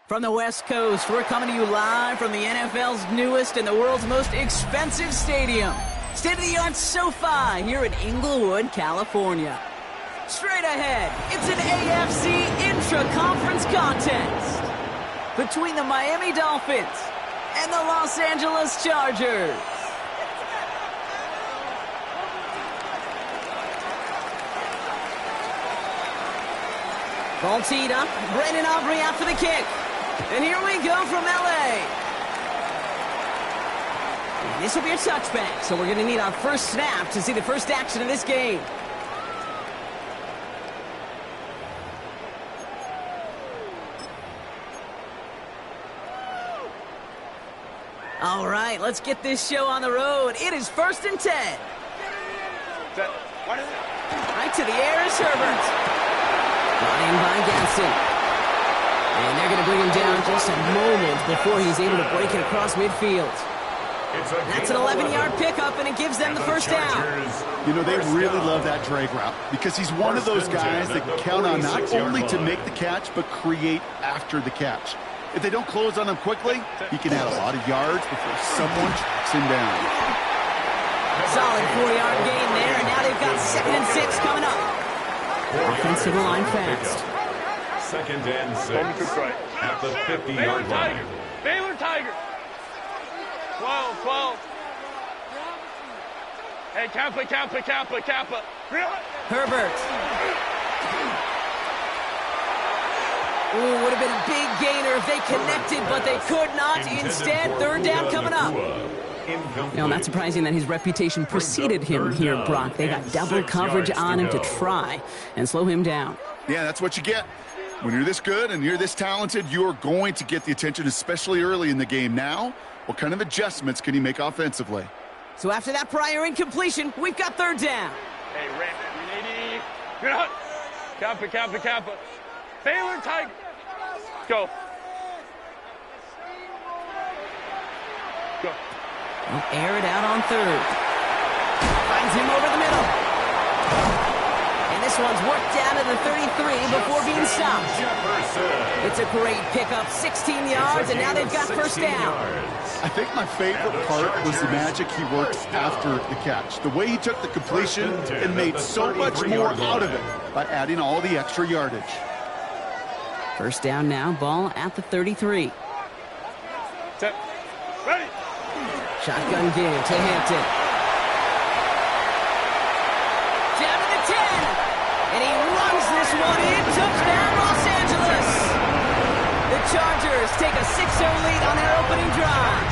From the West Coast, we're coming to you live from the NFL's newest and the world's most expensive stadium. State-of-the-art SoFi here in Inglewood, California. Straight ahead, it's an AFC intra-conference contest between the Miami Dolphins and the Los Angeles Chargers. Ball teed up, Brandon Aubrey out for the kick. And here we go from L.A. And this will be a touchback, so we're going to need our first snap to see the first action of this game. All right, let's get this show on the road. It is 1st and 10. Right to the air is Herbert. Brought in by Gaston. And they're going to bring him down just a moment before he's able to break it across midfield. That's an 11-yard pickup, and it gives them the first down. You know, they really love that drag route because he's one of those guys that can count on not only to make the catch, but create after the catch. If they don't close on him quickly, he can add a lot of yards before someone tracks him down. Solid 4-yard gain there, and now they've got 2nd and 6 coming up. Offensive line fast. 2nd and 6 at the 50-yard line. Baylor Tiger. 12. Hey, Kappa. Herbert. Ooh, would have been a big gainer if they connected, but they could not. Instead, 3rd down coming up. You know, not surprising that his reputation preceded him here, Brock. They got double coverage on him to try and slow him down. Yeah, that's what you get. When you're this good and you're this talented, you're going to get the attention, especially early in the game. Now, what kind of adjustments can he make offensively? So after that prior incompletion, we've got 3rd down. Hey, Randy. Good hunt. Kappa. Baylor Tiger. Go. We'll air it out on 3rd. Finds him over the middle. And this one's worked down to the 33 before being stopped. It's a great pickup, 16 yards, and now they've got 1st down. I think my favorite part was the magic he worked after the catch. The way he took the completion and made so much more out of it by adding all the extra yardage. 1st down now, ball at the 33. Set. Ready. Shotgun give to Hampton. Down to the 10. And he runs this one in. Touchdown, Los Angeles. The Chargers take a 6-0 lead on their opening drive.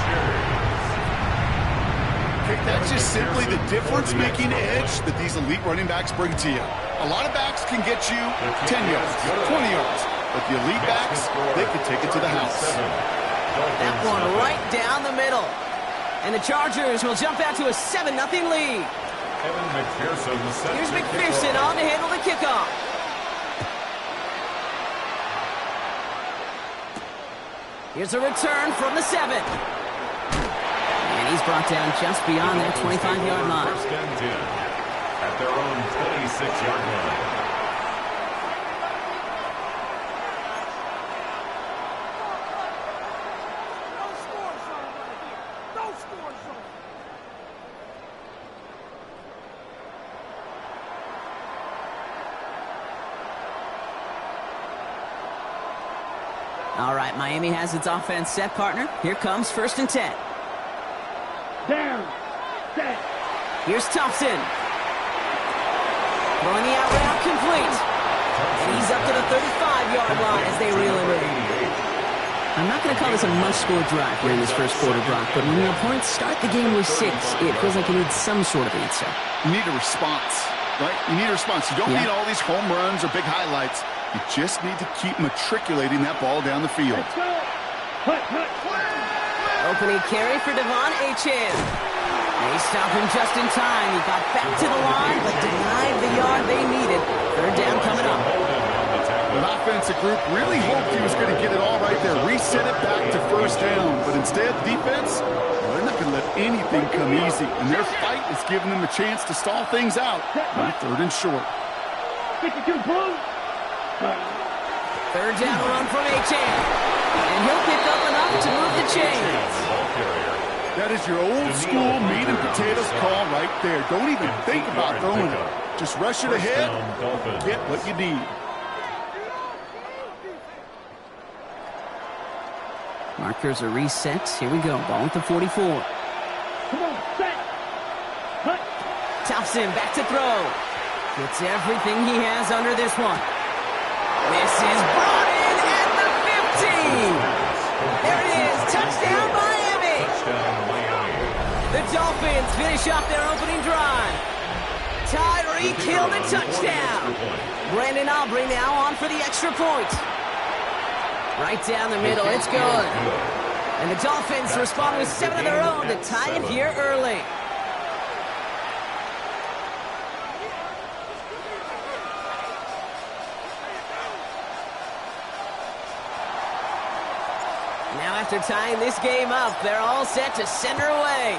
That's just simply the difference-making edge that these elite running backs bring to you. A lot of backs can get you 10 yards, 20 yards. But the elite backs, they can take it to the house. That one right down the middle. And the Chargers will jump out to a 7-0 lead. Here's McPherson on to handle the kickoff. Here's a return from the 7. And he's brought down just beyond that 25-yard line. 1st and 10 at their own 26-yard line. All right, Miami has its offense set, partner. Here comes 1st and 10. Down. Set. Here's Thompson. Throwing the out route complete. And he's up to the 35-yard line as they reel him in. I'm not going to call this a must-score drive here in this first quarter, Brock, but when your opponents start the game with 6, it feels like you need some sort of answer. You need a response, right? You need a response. You don't need all these home runs or big highlights. You just need to keep matriculating that ball down the field. Opening carry for Devon Achane. They stop him just in time. He got back to the line, but denied the yard they needed. 3rd down coming up. An offensive group really hoped he was going to get it all right there, reset it back to first down. But instead, defense, they're not going to let anything come easy. And their fight is giving them a chance to stall things out on 3rd and short. 52 Blue. 3rd down run from Achane. And he'll pick up enough to move the chains. That is your old school meat and potatoes call right there. Don't even think about throwing it. Just rush it ahead, get what you need. Markers are reset. Here we go. Ball at the 44. Come on, set. Cut. Thompson back to throw. Gets everything he has under this one. This is brought in at the 15. There it is. Touchdown, Miami. The Dolphins finish off their opening drive. Tyreek Hill the touchdown. Brandon Aubrey now on for the extra point. Right down the middle, it's good. And the Dolphins respond with 7 of their own to tie it here early. Now after tying this game up, they're all set to send her away.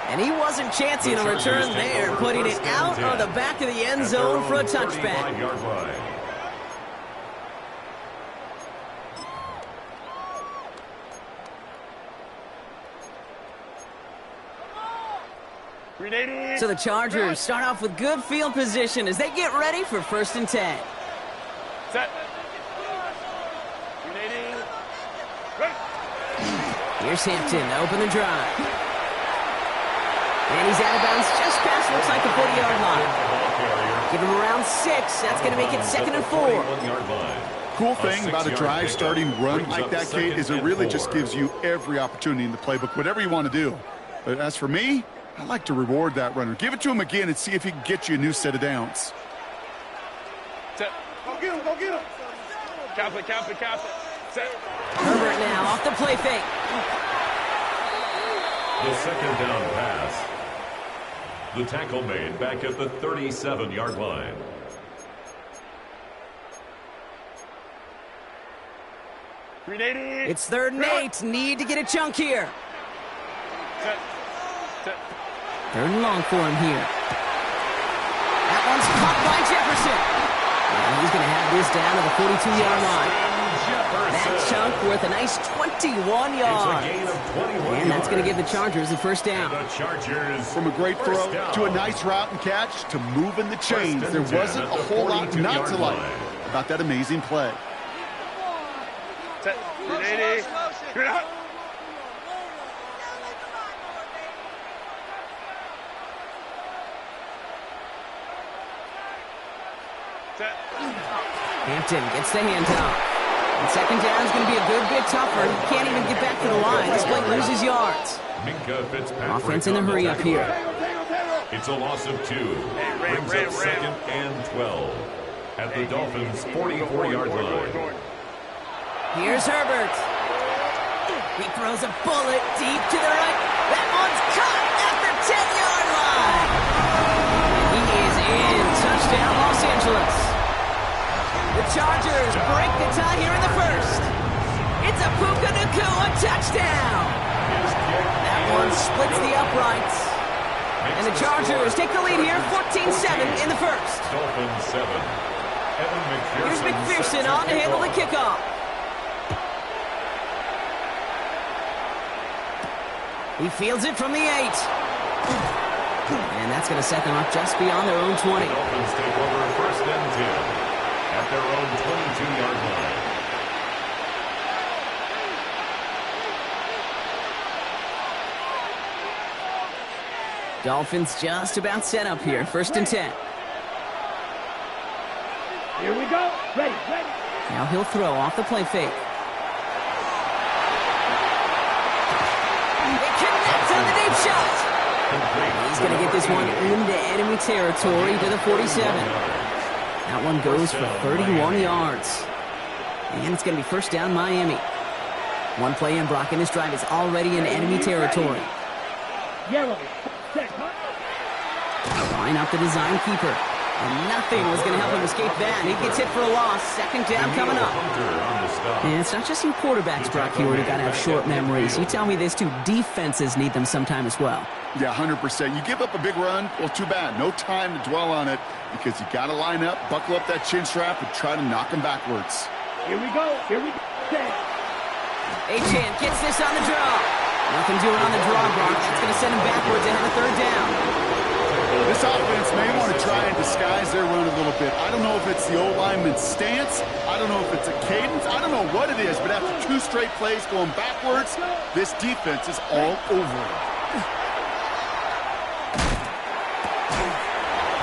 And he wasn't chancing a return there, putting it out on the back of the end zone for a touchback. So the Chargers start off with good field position as they get ready for 1st and 10. Set. Here's Hampton to open the drive. And he's out of bounds just past, looks like the 40-yard line. Give him around 6. That's going to make it 2nd and 4. Cool thing about a drive starting run like that, Kate, is it really just gives you every opportunity in the playbook, whatever you want to do. But as for me, I like to reward that runner. Give it to him again and see if he can get you a new set of downs. Set. Go get him, go get him. Cap it. Set. Herbert now off the play fake. The 2nd down pass. The tackle made back at the 37-yard line. It's 3rd and 8. Need to get a chunk here. Set. 3rd and long for him here. That one's caught by Jefferson. And he's going to have this down to the 42-yard line. That chunk worth a nice 21 yards. And that's going to give the Chargers the 1st down. From a great throw to a nice route and catch to moving the chains, there wasn't a whole lot not to like about that amazing play. Set. 380. Good out. Hampton gets the handoff. And 2nd down is going to be a good bit tougher. He can't even get back to the line. This play loses yards. Offense in the hurry up here. It's a loss of 2. Brings up 2nd and 12 at the Dolphins' 44-yard line. Here's Herbert. He throws a bullet deep to the right. That one's caught at the 10-yard line. He is in. Touchdown, Los Angeles. The Chargers break the tie here in the 1st. It's a Puka Nacua touchdown. That one splits the uprights. And the Chargers take the lead here, 14-7 in the 1st. Dolphins 7. Here's McPherson on to handle the kickoff. He fields it from the 8. And that's going to set them up just beyond their own 20. Dolphins take over 1st and 10 at their own 22-yard line. Dolphins just about set up here, 1st and 10. Here we go. Ready. Now he'll throw off the play fake. It connects on the deep shot. He's going to get this one into enemy territory to the 47. That one goes for 31 yards. And it's going to be 1st down Miami. One play in, Brock, in this drive is already in enemy territory. Yellow. Set. Line up the design keeper. And nothing was going to help him escape that. He gets hit for a loss. Second down coming up. And it's not just you quarterbacks, Brock, here where you got to have short memories. You tell me this too. Defenses need them sometime as well. Yeah, 100%. You give up a big run, well, too bad. No time to dwell on it because you got to line up, buckle up that chin strap, and try to knock him backwards. Here we go. Here we go. Achane gets this on the draw. Nothing doing on the draw, Brock. It's going to send him backwards ahead of third down. This offense may want to try and disguise their run a little bit. I don't know if it's the O-lineman's stance. I don't know if it's a cadence. I don't know what it is, but after 2 straight plays going backwards, this defense is all over it.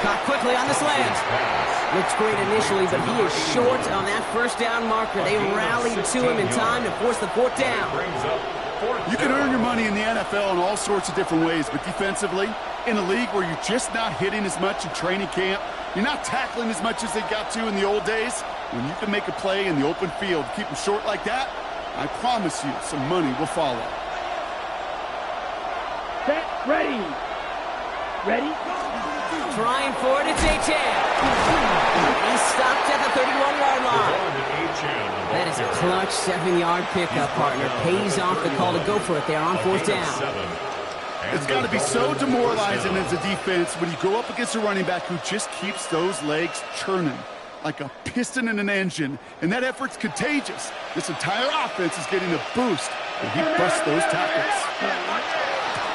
Caught quickly on the slant. Looks great initially, but he is short on that first down marker. They rallied to him in time to force the 4th down. You can earn your money in the NFL in all sorts of different ways, but defensively, in a league where you're just not hitting as much in training camp, you're not tackling as much as they got to in the old days, when you can make a play in the open field, keep them short like that, I promise you some money will follow. Set, ready. Ready? Trying for it, it's Achane. He stopped at the 31-yard line. That is a clutch 7-yard pickup, partner. Pays off the call to go for it there on 4th down. It's got to be so demoralizing as a defense when you go up against a running back who just keeps those legs churning like a piston in an engine, and that effort's contagious. This entire offense is getting a boost when he busts those tackles.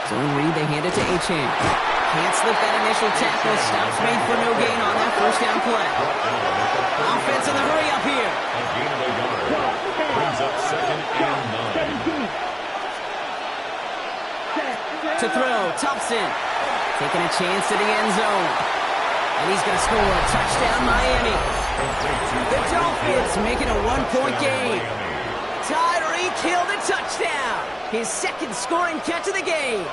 Zone read, they hand it to Achane. Can't slip that initial tackle. Stops made for no gain on that first down play. Offense in the hurry up here. A gain of a yard. Brings up 2nd and 9. To throw, Thompson. Taking a chance to the end zone. And he's going to score a touchdown, Miami. The Dolphins making a 1-point game. Tyreek Hill the touchdown. His 2nd scoring catch of the game.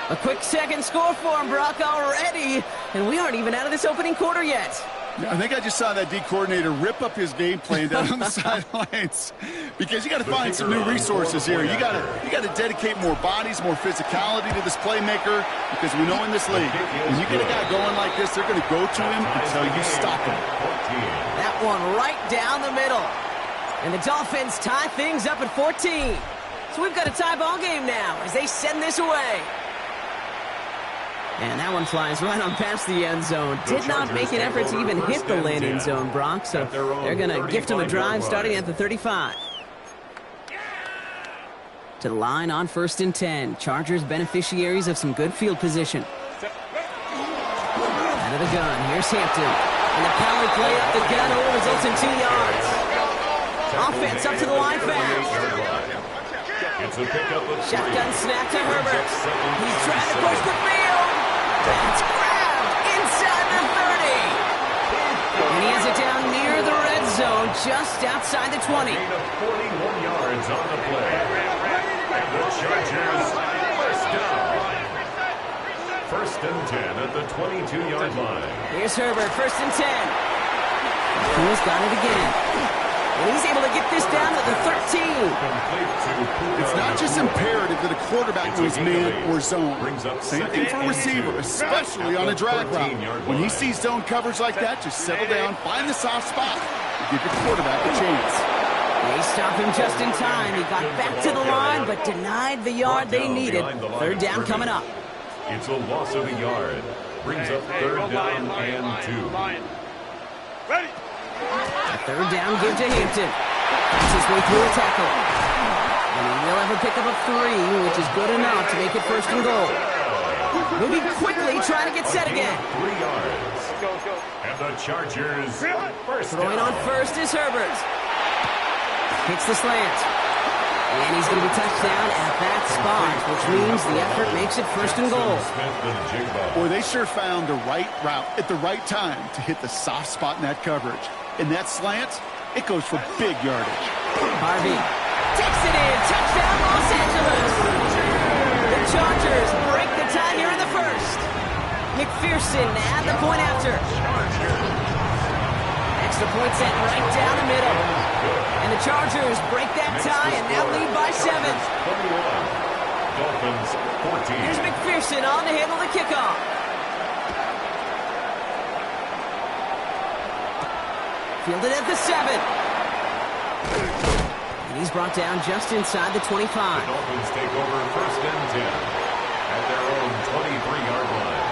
A quick 2nd score for him, Brock, already. And we aren't even out of this opening quarter yet. I think I just saw that D coordinator rip up his game plan down on the sidelines because you got to find some new resources here. You got to dedicate more bodies, more physicality to this playmaker because we know in this league, when you get a guy going like this, they're going to go to him until you stop him. That one right down the middle. And the Dolphins tie things up at 14. So we've got a tie ball game now as they send this away. And that one flies right on past the end zone. Did not make an effort to even hit the landing zone, Brock. So they're going to gift him a drive starting at the 35. To the line on 1st and 10. Chargers beneficiaries of some good field position. Out of the gun. Here's Hampton. And the power play up the gun only results in 2 yards. Offense up to the line fast. Shotgun snap to Herbert. He's trying to push the field. That's grabbed inside the 30. And he has it down near the red zone, just outside the 20. 41 yards on the play. And the Chargers first down. 1st and 10 at the 22-yard line. Here's Herbert, 1st and 10. He's got it again. And he's able to get this down to the 13. It's not just imperative that a quarterback knows man or zone. Same thing for a receiver, especially on a drag route. When he sees zone coverage like that, just settle down, find the soft spot, and give your quarterback a chance. They stop him just in time. He got back to the line, but denied the yard they needed. 3rd down coming up. It's a loss of a yard. Brings up 3rd down and 2. Ready. A 3rd down give to Hampton. That's his way through a tackle. And he'll have a pickup of 3, which is good enough to make it 1st and goal. Moving quickly, trying to get set again. 3 yards. Go. And the Chargers first Throwing on 1st is Herbert. Hits the slant. And he's going to be touched down at that spot, which means the effort makes it 1st and goal. Boy, they sure found the right route at the right time to hit the soft spot in that coverage. And that slant, it goes for big yardage. Harvey takes it in. Touchdown, Los Angeles. The Chargers break the tie here in the 1st. McPherson at the point after. Extra point set right down the middle. And the Chargers break that tie and now lead by 7. Dolphins 14. Here's McPherson on to handle the kickoff. Fielded at the 7. And he's brought down just inside the 25. The Dolphins take over 1st and 10 at their own 23-yard line.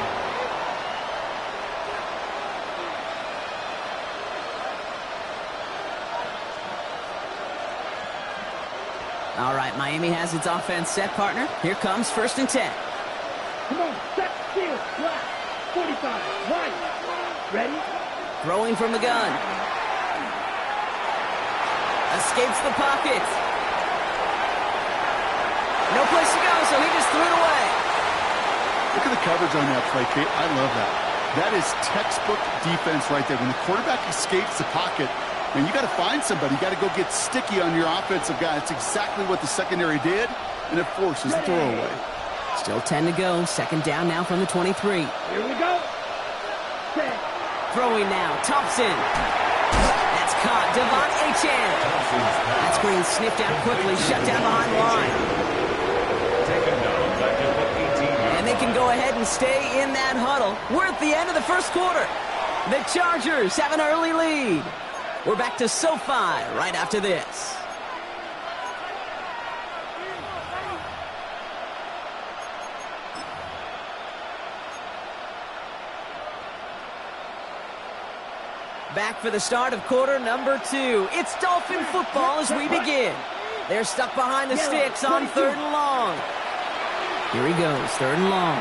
All right, Miami has its offense set, partner. Here comes 1st and 10. Come on, set, steal, flat. 45, right. Ready? Throwing from the gun. Escapes the pocket. No place to go, so he just threw it away. Look at the coverage on that play, Kate. I love that. That is textbook defense right there. When the quarterback escapes the pocket, and you got to find somebody. You got to go get sticky on your offensive guy. That's exactly what the secondary did, and it forces the throwaway. Still 10 to go. 2nd down now from the 23. Here we go. Set. Throwing now. Thompson. That's caught. Devon Achane. That screen sniffed out quickly. Shut down behind the line. Taken down back at the 18. And they can go ahead and stay in that huddle. We're at the end of the 1st quarter. The Chargers have an early lead. We're back to SoFi right after this. Back for the start of quarter number 2. It's Dolphin football as we begin. They're stuck behind the sticks on 3rd and long. Here he goes, 3rd and long.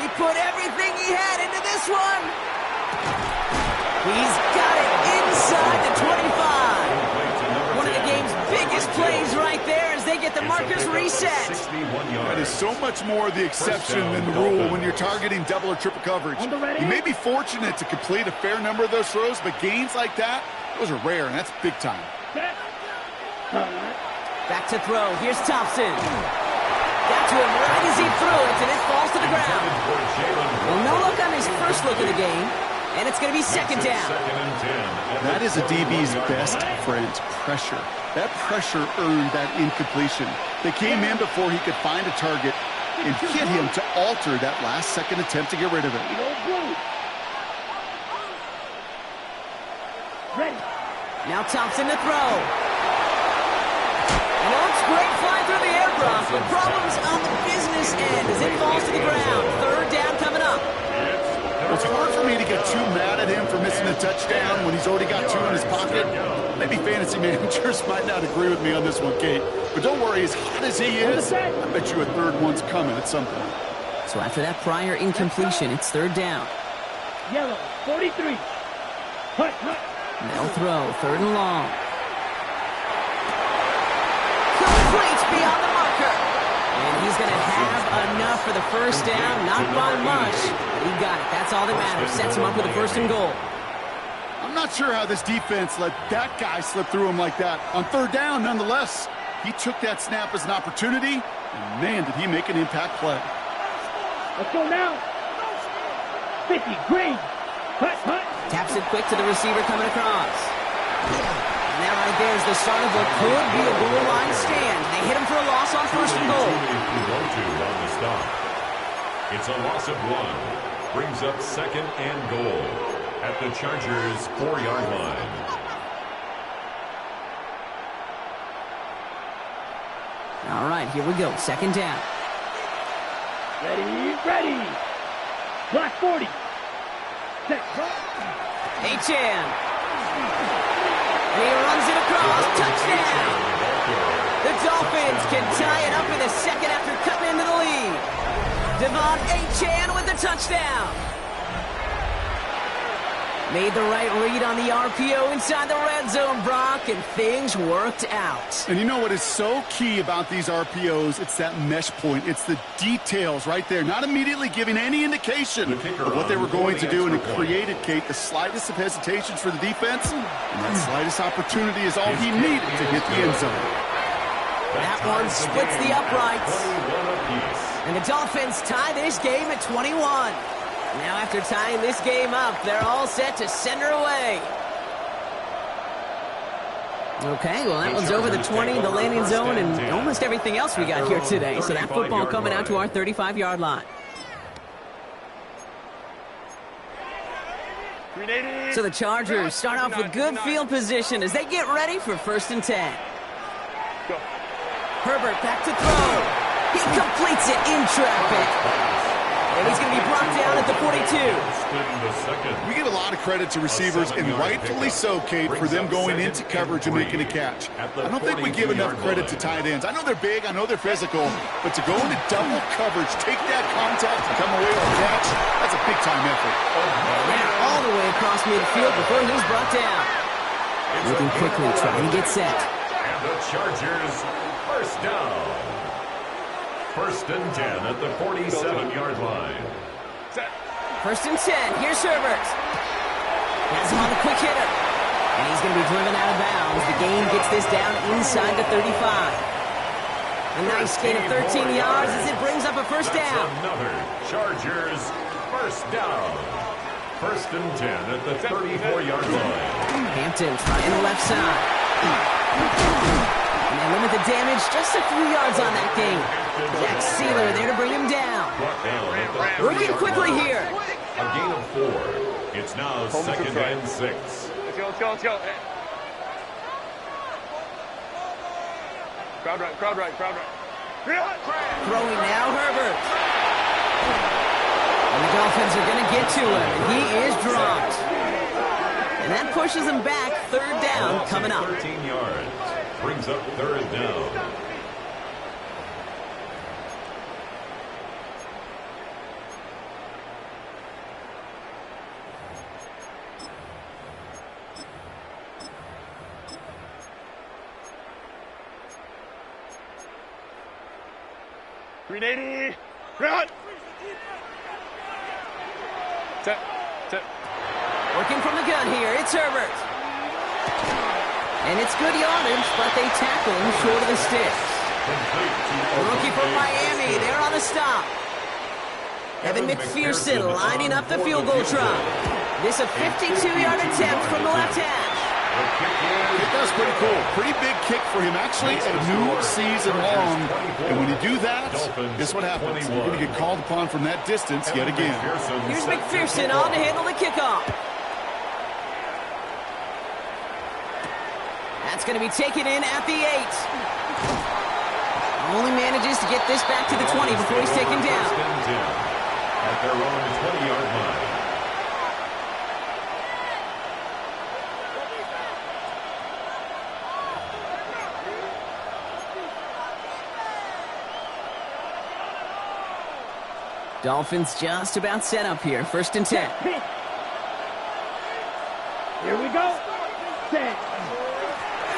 He put everything he had into this one. He's got it inside the 25. One of the game's biggest plays right there as they get the markers reset. That is so much more the exception than the rule when you're targeting double or triple coverage. You may be fortunate to complete a fair number of those throws, but gains like that, those are rare, and that's big time. Back to throw. Here's Thompson. Got to him right as he threw it, and it falls to the ground. Well, no look on his first look of the game. And it's going to be 2nd down. That is a DB's best friend, pressure. That pressure earned that incompletion. They came in before he could find a target and hit him to alter that last-second attempt to get rid of it. Ready. Now Thompson to throw. And it looks great flying through the air, Brock, but problems on the business end as it falls to the ground. 3rd down coming up. It's hard for me to get too mad at him for missing a touchdown when he's already got 2 in his pocket. Maybe fantasy managers might not agree with me on this one, Kate. But don't worry, as hot as he is, I bet you a 3rd one's coming at some point. So after that prior incompletion, it's 3rd down. Yellow, 43. Hut, hut. They'll throw, 3rd and long. Complete beyond the marker. And he's going to have enough for the 1st down, not by much. But he got it. That's all that matters. Sets him up with a 1st and goal. I'm not sure how this defense let that guy slip through him like that. On 3rd down, nonetheless, he took that snap as an opportunity, and man, did he make an impact play. Let's go now. 50, green. Hut, hut. Taps it quick to the receiver coming across. And that right there is the start of what could be a goal line stand. They hit him for a loss on 1st and goal. It's a loss of 1. Brings up 2nd and goal at the Chargers' 4-yard line. All right, here we go. 2nd down. Ready, ready. Black 40. Set, Achane. And he runs it across. Touchdown. The Dolphins can tie it up in a second after cutting into the lead. Devon Achane with the touchdown. Made the right read on the RPO inside the red zone, Brock, and things worked out. And you know what is so key about these RPOs? It's that mesh point. It's the details right there. Not immediately giving any indication of what they were going to do, and it created, Kate, the slightest of hesitations for the defense, and that slightest opportunity is all he needed to hit the end zone. That one splits the uprights. And the Dolphins tie this game at 21. Now after tying this game up, they're all set to send her away. Okay, well that one's over the 20, the landing zone, and almost everything else we got here today. So that football coming out to our 35-yard line. So the Chargers start off with good field position as they get ready for 1st and 10. Go. Herbert back to throw. He completes it in traffic. And he's going to be brought down at the 42. We give a lot of credit to receivers, and rightfully so, Kate, for them going into coverage and making a catch. I don't think we give enough credit to tight ends. I know they're big, I know they're physical, but to go into double coverage, take that contact, and come away with a catch, that's a big-time effort. Now all the way across midfield before he's brought down. Moving quickly, trying to get set. And the Chargers, 1st down. 1st and 10 at the 47-yard line. 1st and 10. Here's Herbert. Has him on the quick hitter. And he's going to be driven out of bounds. The gain gets this down inside the 35. A nice gain of 13 yards as it brings up a 1st down. Another Chargers 1st down. 1st and 10 at the 34-yard line. Hampton trying the left side. And they limit the damage just a few yards on that gain. Jack Sealer there to bring him down. Working quickly here. A gain of 4. It's now 2nd and 6. Let's go. Crowd right. Throwing now, Herbert. And the Dolphins are going to get to him. He is dropped. And that pushes him back. 3rd down coming up. 13 yards. Brings up 3rd down. .380. Run. Set. Working from the gun here. It's Herbert. And it's good yardage, but they tackle him short of the sticks. Rookie from Miami, they're on the stop. Evan McPherson lining up the field goal try. This a 52-yard attempt from the left hash. That was pretty cool. Pretty big kick for him. Actually, a new season long. And when you do that, guess what happens? You're going to get called upon from that distance yet again. Here's McPherson on to handle the kickoff. That's going to be taken in at the 8. Only manages to get this back to the 20 before he's taken down. At their own 20-yard line. Dolphins just about set up here. 1st and 10. Here we go. 10.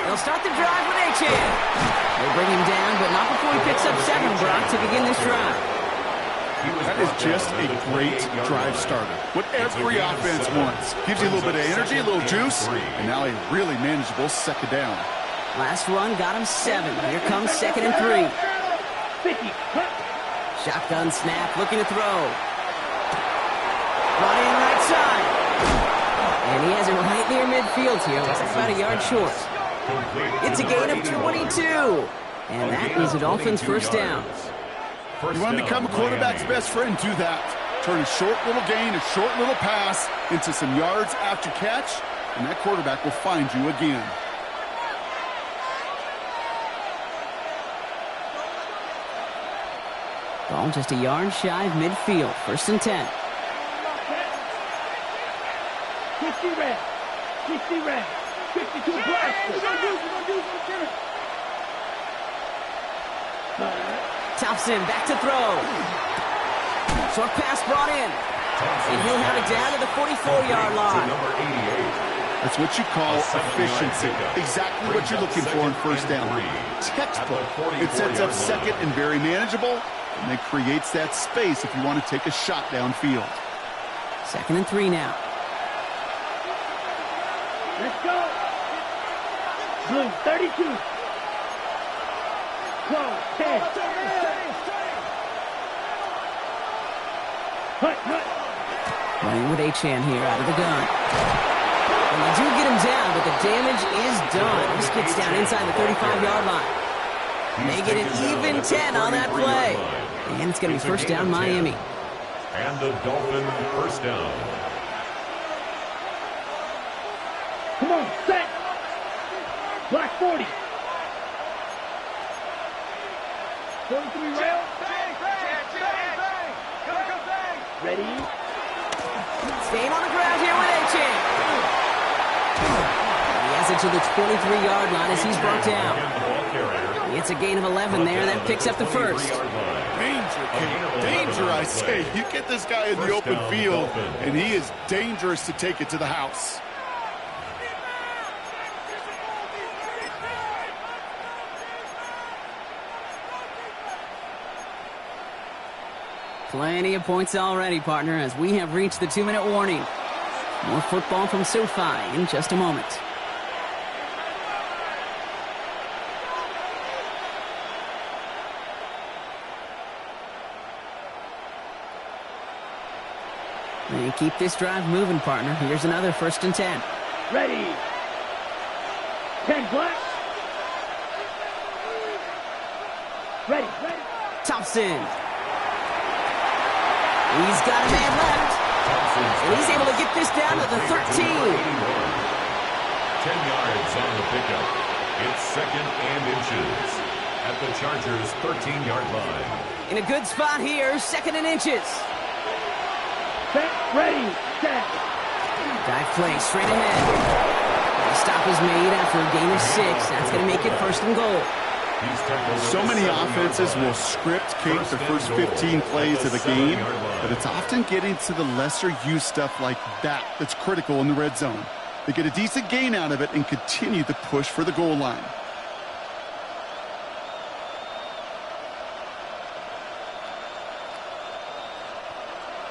They'll start the drive with H.A. They bring him down, but not before he picks up 7, Brock, to begin this drive. That is just a great drive starter. What every offense wants. Gives you a little bit of energy, a little juice, and now a really manageable 2nd down. Last run got him 7. Here comes 2nd and 3. 50. Shotgun snap, looking to throw. Brought in right side. And he has it right near midfield here. Looks like about a yard short. It's a gain of 22. And that is a Dolphins 1st down. You want to become a quarterback's best friend, do that. Turn a short little gain, a short little pass into some yards after catch, and that quarterback will find you again. Ball just a yard shy of midfield. 1st and 10. 50 red. 60 red. 52 blaster. Thompson back to throw. Short pass brought in. And he'll have it down to the 44-yard line. That's what you call efficiency. Exactly what you're looking for in 1st down. Textbook. It sets up 2nd and very manageable, and it creates that space if you want to take a shot downfield. 2nd and 3 now. Let's go. Blue 32. Close 10. Hut. Running with Achane here out of the gun. And they do get him down, but the damage is done. This gets down inside the 35-yard line. They get an even 10 on that play. And it's going to be 1st down Miami. And the Dolphin 1st down. 40. 43 rail. Ready? Staying on the ground here with A-Chain. He has it to the 23-yard line as he's brought down. It's a gain of 11 there. That picks up the first. Danger, Kate. Danger, I say. You get this guy in the open field, and he is dangerous to take it to the house. Plenty of points already, partner, as we have reached the 2-minute warning. More football from SoFi in just a moment. And keep this drive moving, partner. Here's another 1st and 10. Ready. 10 black. Ready. Thompson. He's got a man left. And he's able to get this down to the 13. 10 yards on the pickup. It's 2nd and inches at the Chargers' 13-yard line. In a good spot here, 2nd and inches. Set, ready, set. Dive play straight ahead. The stop is made after a gain of 6. That's going to make it 1st and goal. So many offenses will script, Kate, the first 15 plays of a game, but it's often getting to the lesser-used stuff like that that's critical in the red zone. They get a decent gain out of it and continue the push for the goal line.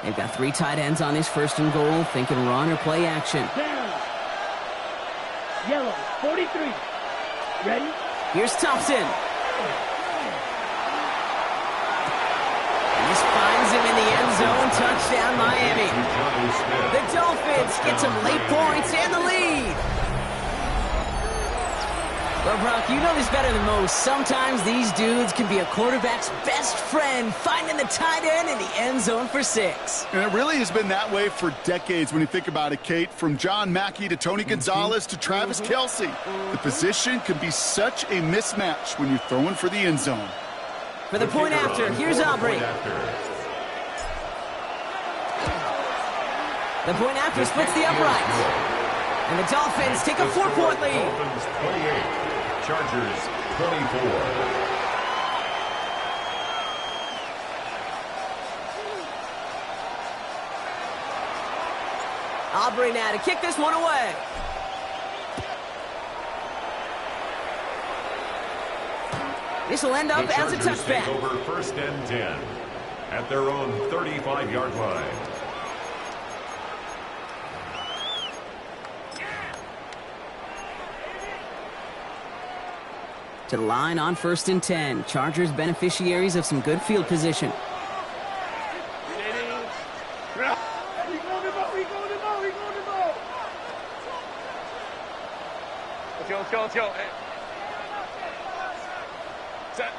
They've got 3 tight ends on this 1st and goal, thinking run or play action. Down. Yellow, 43. Ready? Here's Thompson. And this finds him in the end zone. Touchdown, Miami. The Dolphins get some late points and the lead. Well, Brock, you know this better than most. Sometimes these dudes can be a quarterback's best friend, finding the tight end in the end zone for 6. And it really has been that way for decades when you think about it, Kate. From John Mackey to Tony Gonzalez to Travis Kelce. The position can be such a mismatch when you're throwing for the end zone. For the point after, here's Aubrey. The point after splits the uprights. And the Dolphins take a 4-point lead. Dolphins 28, Chargers 24. Aubrey now to kick this one away. This will end up as a touchback. Take over 1st and 10 at their own 35-yard line. To the line on 1st and 10. Chargers beneficiaries of some good field position. Let's go. Set.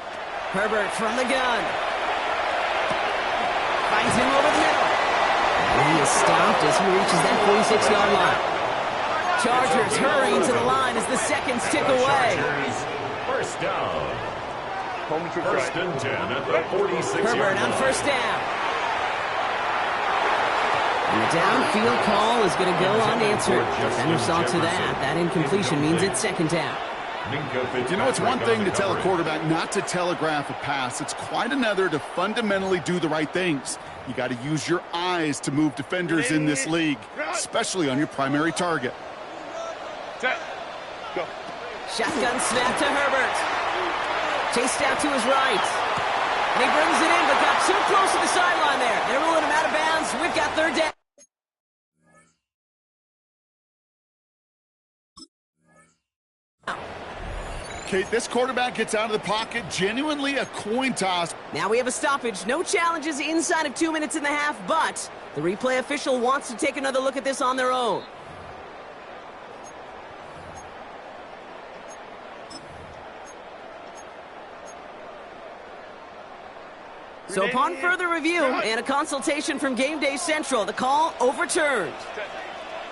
Herbert from the gun. Finds him over the middle. And he is stopped as he reaches that 46-yard line. Chargers hurrying to the line as the seconds tick away. First down. 1st and 10 at the 46-yard line. Herbert on 1st down. And the downfield call is going to go unanswered. Defender saw to that. That incompletion means it's 2nd down. You know, it's one thing to tell a quarterback not to telegraph a pass. It's quite another to fundamentally do the right things. You got to use your eyes to move defenders in this league, especially on your primary target. Set. Go. Shotgun snap to Herbert. Chased out to his right. And he brings it in, but got too close to the sideline there. They're ruling him out of bounds. We've got 3rd down. Kate, this quarterback gets out of the pocket, genuinely a coin toss. Now we have a stoppage. No challenges inside of 2 minutes and a half, but the replay official wants to take another look at this on their own. So upon further review and a consultation from Game Day Central, the call overturned.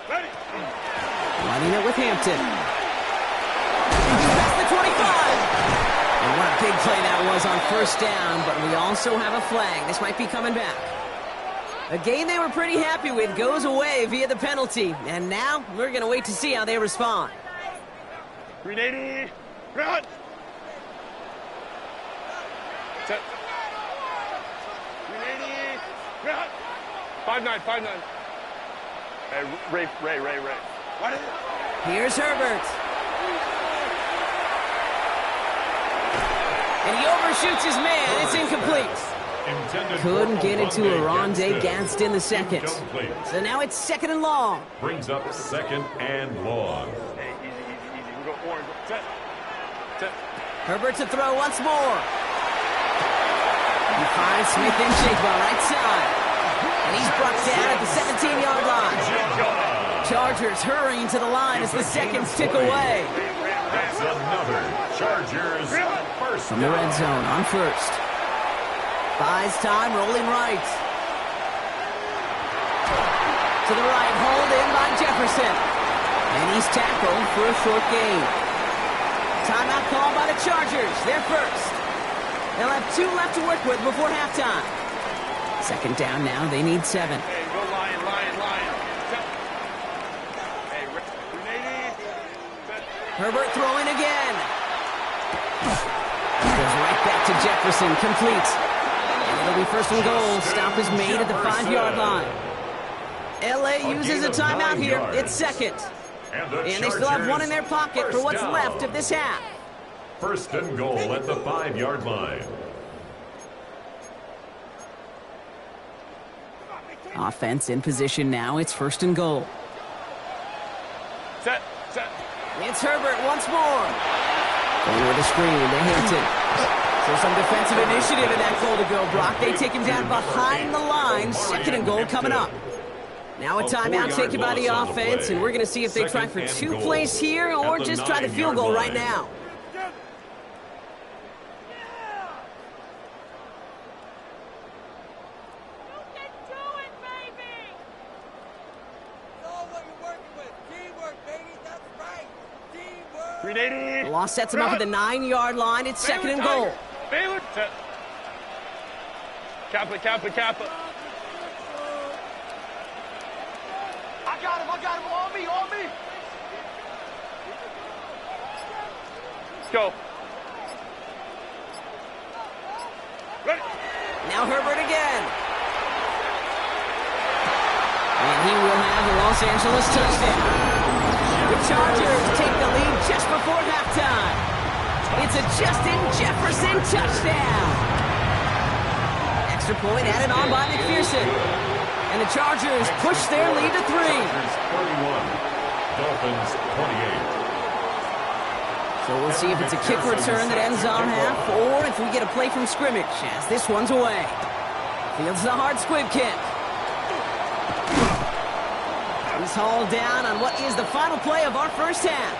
Running it with Hampton. And what a big play that was on first down, but we also have a flag. This might be coming back. A game they were pretty happy with goes away via the penalty, and now we're going to wait to see how they respond. 380. Run. Set. 380. Run. 5-9, 5-9. Hey, Ray. What is it? Here's Herbert. And he overshoots his man. It's incomplete. Couldn't get it to Arondé Gadsden the second. So now it's 2nd and long. Brings up 2nd and long. Hey, easy. We go orange. Set. Herbert to throw once more. He finds Smith and Jigba right side. And he's brought down at the 17-yard line. Chargers hurrying to the line as the seconds tick away. That's another Chargers first From the red zone on first. Buys time, rolling right. To the right, hauled in by Jefferson. And he's tackled for a short gain. Timeout called by the Chargers. They're first. They'll have 2 left to work with before halftime. 2nd down now. They need 7. Hey, go Lion. Set. Hey, 380. Set. Herbert throwing again. Goes right back to Jefferson. Complete. And it'll be 1st and goal. Stop is made at the 5-yard line. LA uses a timeout here. It's 2nd. And they still have 1 in their pocket for what's left of this half. 1st and goal at the 5-yard line. Offense in position now. It's 1st and goal. Set. It's Herbert once more. Going with a screen to Hinton. So some defensive initiative in that goal to go, Brock. They take him down behind the line. 2nd and goal coming up. Now a timeout taken by the offense, and we're going to see if they try for 2 plays here or just try the field goal right now. The loss sets him up at the 9-yard line. It's 2nd and goal. Baylor. Set. Kappa. I got him. On me. Let's go. Ready. Now Herbert again. And he will have the Los Angeles touchdown. The Chargers take the lead just before halftime. It's a Justin Jefferson touchdown. Extra point added on by McPherson. And the Chargers push their lead to 3. 41, Dolphins 28. So we'll see if it's a kick return that ends our half or if we get a play from scrimmage as this one's away. Fields the hard squib kick. He's hauled down on what is the final play of our first half.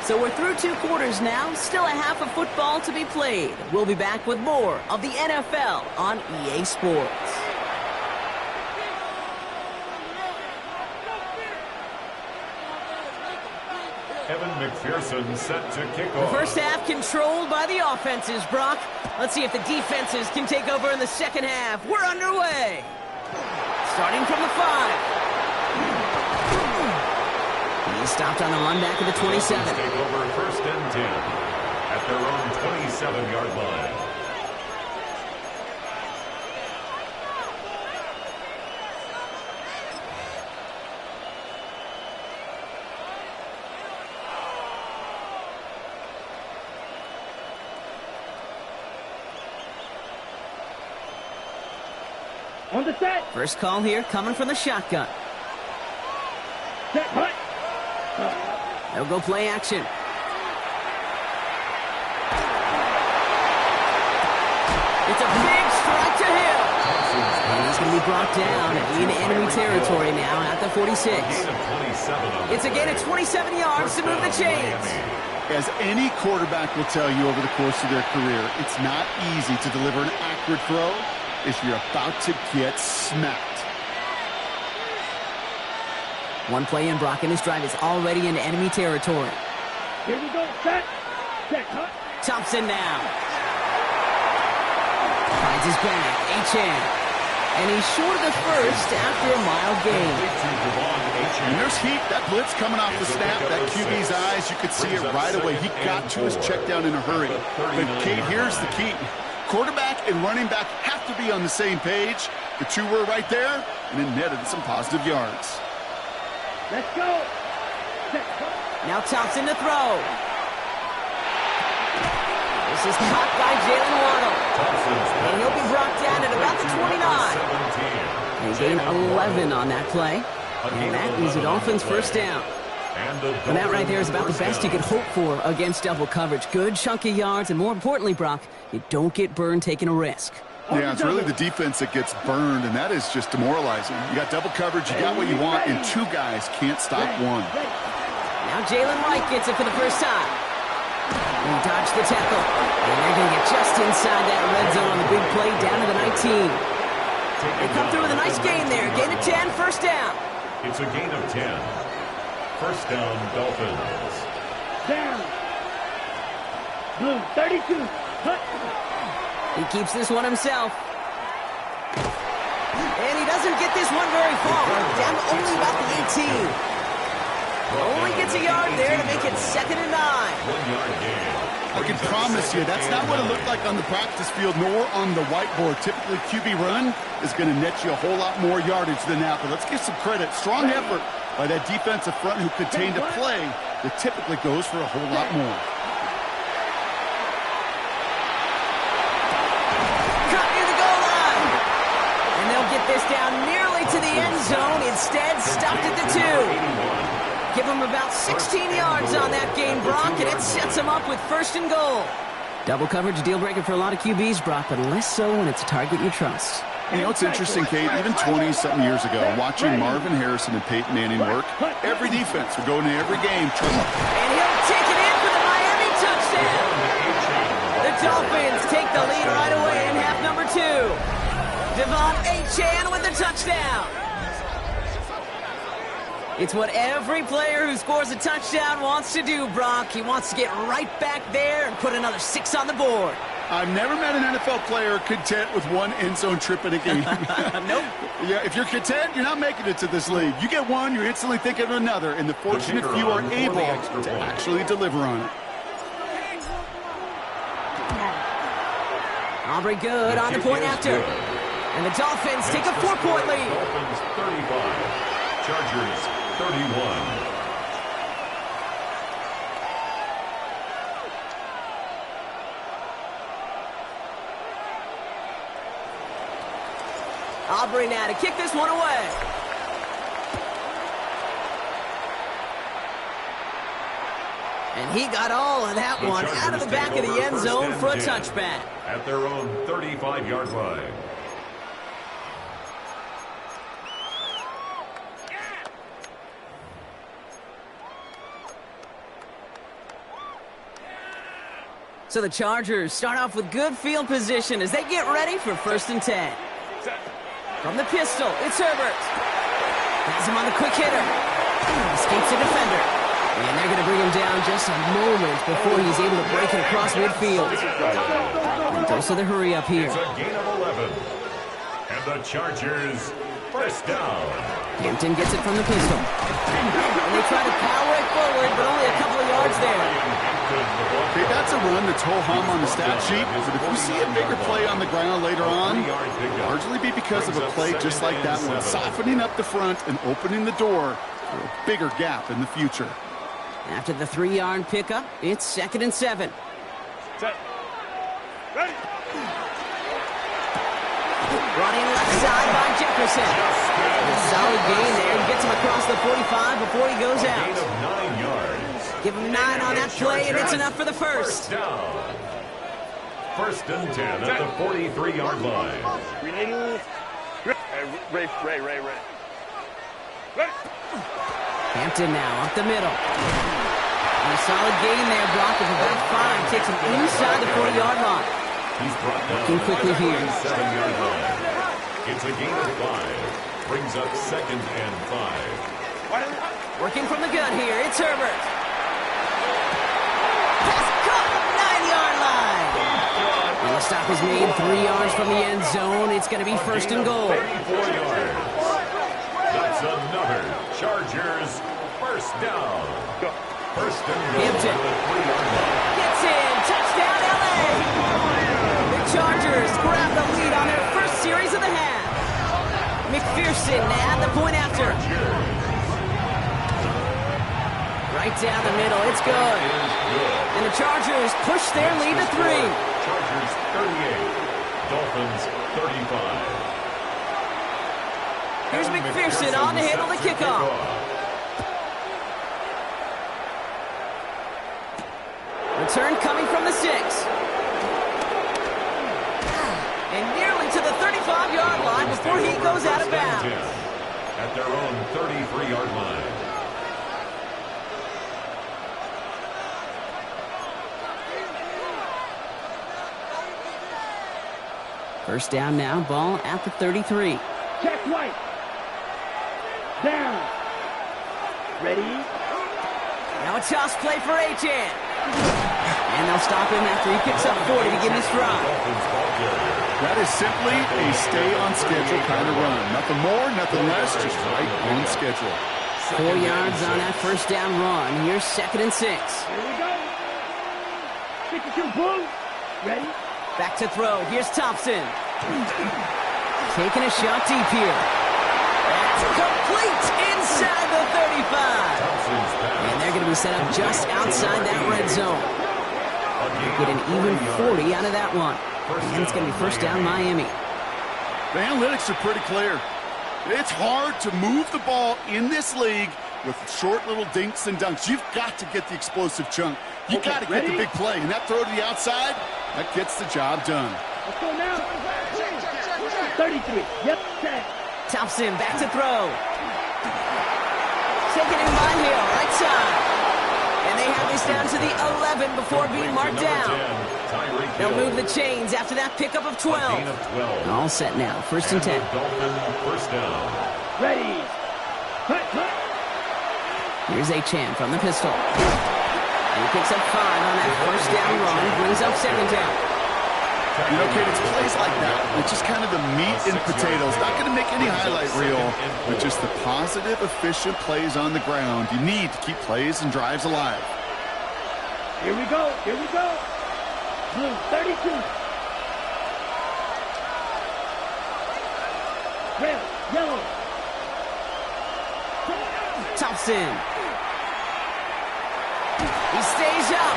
So we're through 2 quarters now, still a half of football to be played. We'll be back with more of the NFL on EA Sports. Evan McPherson set to kick The off. first half controlled by the offenses, Brock. Let's see if the defenses can take over in the second half. We're underway. Starting from the 5. He stopped on the run back of the 27. Take over 1st and 10 at their own 27-yard line. On the set. First call here coming from the shotgun. Set. Hut. They'll go play action. It's a big strike to him. And he's going to be brought down in enemy territory now at the 46. It's a gain of 27 yards to move the chains. As any quarterback will tell you over the course of their career, it's not easy to deliver an accurate throw if you're about to get smacked. One play in, Brock, and this drive is already into enemy territory. Here we go, set. Set, cut. Thompson now. Finds his back. H.N. And he's short of the first after a mild gain. And there's heat. That blitz coming off the snap, that QB's eyes, you could see it right away. He got to his check down in a hurry. But, Kate, here's the key. Quarterback and running back have to be on the same page. The two were right there, and it netted some positive yards. Let's go. Set, cut. Now Thompson to throw. This is caught by Jalen Waddle. And he'll be brought down at about the 29. They gain 11 on that play. And that is the Dolphins' first down. And that right there is about the best you could hope for against double coverage. Good chunky yards, and more importantly, Brock, you don't get burned taking a risk. Yeah, it's really the defense that gets burned, and that is just demoralizing. You got double coverage, you got what you want, and two guys can't stop one. Now Jalen Wright gets it for the first time. He dodged the tackle. And they're going to get just inside that red zone on the big play down to the 19. They come through with a nice gain there. Gain of 10, first down. It's a gain of 10. First down, Dolphins. Down. Blue, 32. Cut. He keeps this one himself. And he doesn't get this one very far. Down to only about the 18. Only gets a yard there to make it 2nd and 9. 1 yard gain. I can promise you, that's not what it looked like on the practice field, nor on the whiteboard. Typically, QB run is going to net you a whole lot more yardage than that. But let's give some credit. Strong effort by that defensive front who contained a play that typically goes for a whole lot more. Cut near the goal line. And they'll get this down nearly to the end zone. Instead, stopped at the 2. Give him about 16 yards on that gain, Brock, and it sets him up with 1st and goal. Double coverage deal breaker for a lot of QBs, Brock, but less so when it's a target you trust. You know, it's interesting, Kate, even 20-something years ago, watching Marvin Harrison and Peyton Manning work, every defense would go into every game. And he'll take it in for the Miami touchdown. The Dolphins take the lead right away in half number 2. Devon Achane with the touchdown. It's what every player who scores a touchdown wants to do, Brock. He wants to get right back there and put another 6 on the board. I've never met an NFL player content with one end zone trip in a game. Nope. Yeah, if you're content, you're not making it to this league. You get one, you're instantly thinking of another, and the fortunate few are able to actually deliver on it. Aubrey good on the point after. And the Dolphins take a 4-point lead. Dolphins 35. Chargers 31. Aubrey now to kick this one away. And he got all of that one out of the back of the end zone for a touchback. At their own 35-yard line. So the Chargers start off with good field position as they get ready for 1st and 10. From the pistol, it's Herbert. Has him on the quick hitter. Escapes the defender. And they're going to bring him down just a moment before he's able to break it across midfield. And dose of the hurry up here. It's a gain of 11. And the Chargers, first down. Hampton gets it from the pistol. And they try to power it forward, but only a couple of yards there. Okay, that's a run that's ho-hum on the stat sheet, but if you see a bigger play on the ground later on, it'll largely be because of a play just like that one, softening up the front and opening the door for a bigger gap in the future. After the 3-yard pickup, it's 2nd and 7. Set. Ready. Brought in left side by Jefferson. A solid gain there. He gets him across the 45 before he goes out. Gain of 9 yards. Give him 9 on that play, and it's enough for the first. First down. 1st and 10 at the 43-yard line. Ray. Ready. Hampton now up the middle. And a solid gain there, Brock, of about 5. Takes him inside the 40-yard line. He's brought down Working quickly here. 7-yard line. It's a gain of 5. Brings up 2nd and 5. Working from the gun here, it's Herbert. Pass cut. is made 3 yards from the end zone. It's going to be first and goal. 34 yards. That's another Chargers first down. First and goal. Hampton gets in. Touchdown, LA. The Chargers grab the lead on their first series of the half. McPherson at the point after. Right down the middle. It's good. And the Chargers push their lead to 3. Chargers 38. Dolphins 35. Here's McPherson on to handle the kickoff. Return coming from the 6. And nearly to the 35-yard line before he goes out of bounds. At their own 33-yard line. First down now, ball at the 33. Check White. Down. Ready? Now a toss play for Achan. And they'll stop him after he picks up 40 to give him stride. That is simply a stay-on-schedule kind of run. Nothing more, nothing less, just right on schedule. 4 yards on that first down run. Here's second and 6. Here we go. 52 blue. Ready? Back to throw. Here's Thompson. Taking a shot deep here. That's complete inside the 35. And they're going to be set up just outside that red zone. Get an even 40 out of that one. And it's going to be first down Miami. The analytics are pretty clear. It's hard to move the ball in this league with short little dinks and dunks. You've got to get the explosive chunk. You got to get the big play. And that throw to the outside, that gets the job done. Let's go now. 33. Yep, 10. Thompson back to throw. Taken in by Hill, right side. And they have this down to the 11 before being marked down. They'll move the chains after that pickup of 12. All set now, first and 10. First down. Ready. Cut. Here's Achan from the pistol. And he picks up 5 on that first down run, brings up second down. You know, Kate, it's plays like that, which is kind of the meat and potatoes. Not going to make any highlight reel, but just the positive, efficient plays on the ground. You need to keep plays and drives alive. Here we go. Blue, 32. Red, yellow. Thompson. He stays up.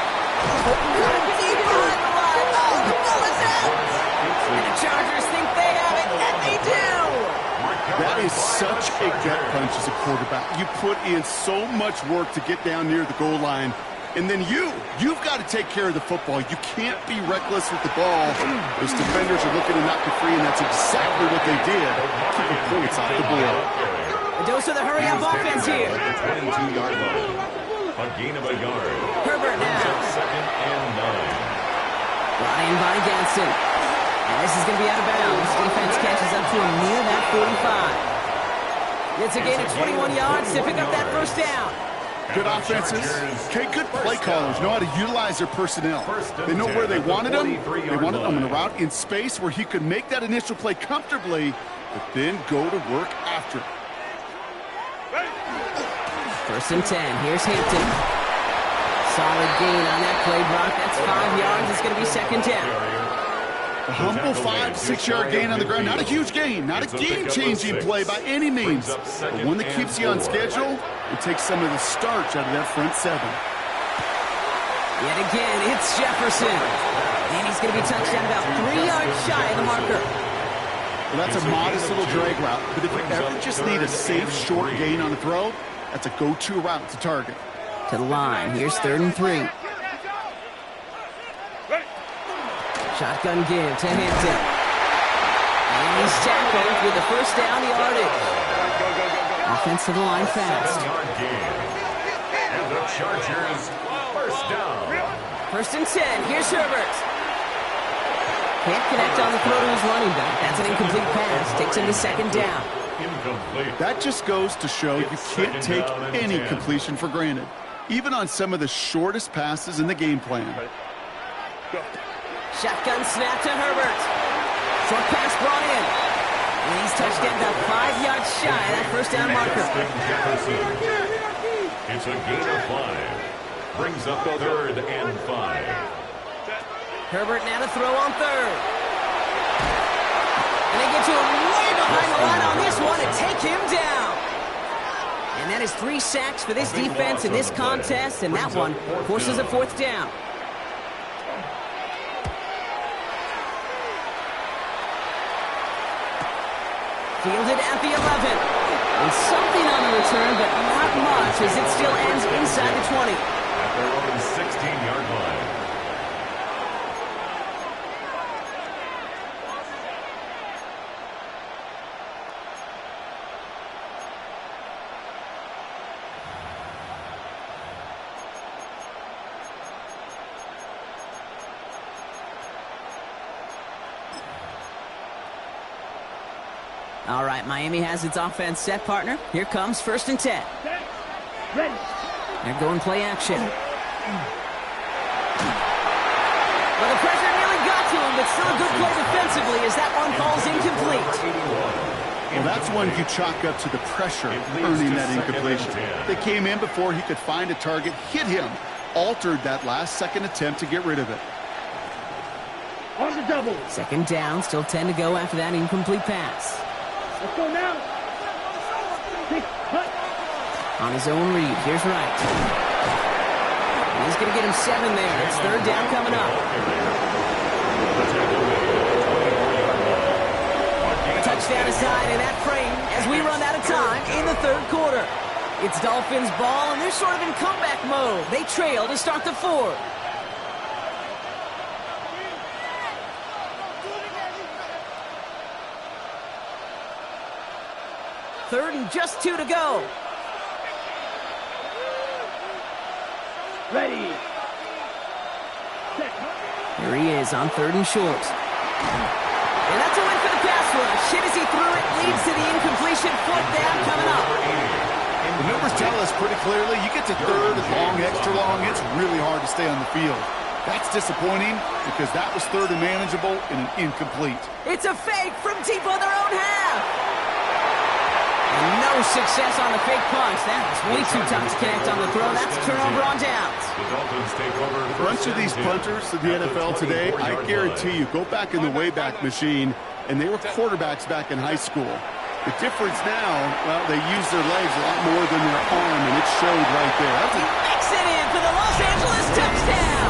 Deep behind the line. Oh, the ball is out. And the Chargers think they have it, and they do. That is such a gut punch as a quarterback. You put in so much work to get down near the goal line, and then you've got to take care of the football. You can't be reckless with the ball. Those defenders are looking to knock you free, and that's exactly what they did. Keeping points off the board. A dose of the hurry-up offense here. 22-yard line. A gain of a yard. Herbert now. Second and 9. Brought in by Ganson. And this is going to be out of bounds. Defense catches up to him near that 45. It's a gain of 21 yards to pick up that first down. Good offenses. Okay, good play callers know how to utilize their personnel. They know where they wanted them. They wanted them in a route in space where he could make that initial play comfortably, but then go to work after. First and 10. Here's Hampton. Solid gain on that play, Brock. That's 5 yards. It's going to be second down. A humble 5 to 6 yard gain on the ground. Not a huge gain. Not a game-changing play by any means. But one that keeps you on schedule and takes some of the starch out of that front 7. Yet again, it's Jefferson. And he's going to be touched down about 3 yards shy of the marker. Well, that's a modest little drag route. But if you ever just need a safe, short gain on a throw, that's a go-to route to target. To the line. Here's third and 3. Shotgun give to Hampton. And he's tackled with the first down yardage. Offensive line fast. And the Chargers first down. First and 10. Here's Herbert. Can't connect on the throw to his running back. That's an incomplete pass. Takes him to second down. Incomplete. That just goes to show you can't take any completion for granted, even on some of the shortest passes in the game plan. Shotgun snap to Herbert. Short pass brought in. And he's touched down about 5 yards shy of that first down marker. It's a gain of 5. Brings up 3rd and 5. Herbert now to throw on 3rd. And they get to him way behind the line on this one and take him down. And that is 3 sacks for this defense in this contest, and that one forces a 4th down. Fielded at the 11. And something on the return, but not much as it still ends inside the 20. At their own 16-yard line. All right, Miami has its offense set, partner. Here comes 1st and 10. Ready. They're going play action. Well, the pressure nearly got to him, but still a good play defensively as that one falls incomplete. Well, that's one you chalk up to the pressure earning that incompletion. They came in before he could find a target, hit him, altered that last-second attempt to get rid of it. On the double. 2nd down, still 10 to go after that incomplete pass. Let's go now. Big cut. On his own read, here's Wright. And he's going to get him 7 there. It's 3rd down coming up. Touchdown aside in that frame as we run out of time in the 3rd quarter. It's Dolphins ball, and they're sort of in comeback mode. They trail to start the 4th. 3rd and just 2 to go. Ready. Set. Here he is on 3rd and short. And that's a win for the pass rush. Hit as he threw it, leads to the incompletion. 4th down coming up. The numbers tell us pretty clearly, you get to 3rd and long, extra long, it's really hard to stay on the field. That's disappointing because that was 3rd and manageable and an incomplete. It's a fake from deep on their own half. And no success on the fake punch. That was way too tough to connect on the throw. That's a turnover on downs. The Dolphins take over. A bunch of these punters in the NFL today, I guarantee you, go back in the Wayback Machine, and they were quarterbacks back in high school. The difference now, well, they use their legs a lot more than their arm, and it showed right there. He makes it in for the Los Angeles touchdown.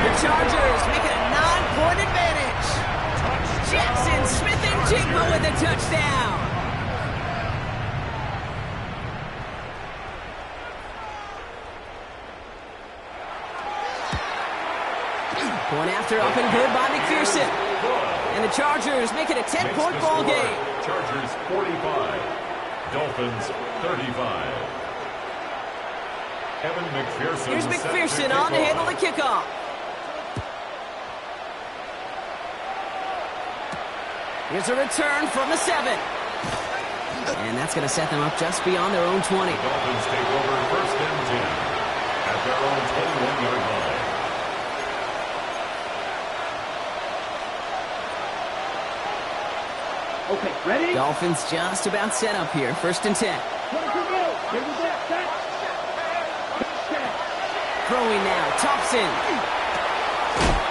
The Chargers make it a 9-point advantage. Jackson Smith and Jigma with a touchdown. Point after up and good by McPherson. And the Chargers make it a 10-point ball game. Chargers 45. Dolphins 35. Evan McPherson. Here's McPherson on to handle the kickoff. Here's a return from the 7. And that's going to set them up just beyond their own 20. The Dolphins take over 1st and 10 at their own 21-yard line. Okay, ready? Dolphins just about set up here. 1st and 10. Here we go. Set. Throwing now. Thompson.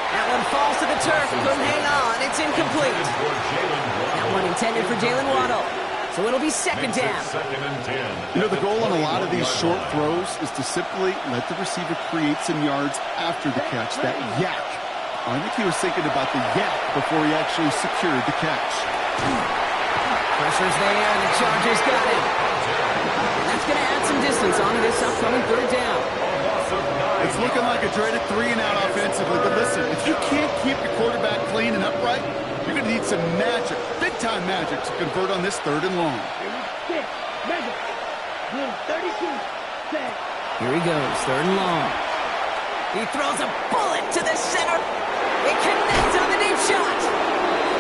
That one falls to the turf. Couldn't hang on. It's incomplete. That one intended for Jalen Waddle. So it'll be 2nd down. 2nd and 10. You know, the goal on a lot of these short throws is to simply let the receiver create some yards after the catch, that yak. I think he was thinking about the yak before he actually secured the catch. Pressure's there, and the Chargers got it. And that's going to add some distance onto this upcoming 3rd down. It's looking like a dreaded 3-and-out offensively, but listen, if you can't keep your quarterback clean and upright, you're going to need some magic, big-time magic, to convert on this 3rd and long. Measure. 32. Set. Here he goes, 3rd and long. He throws a bullet to the center. It connects on the deep shot.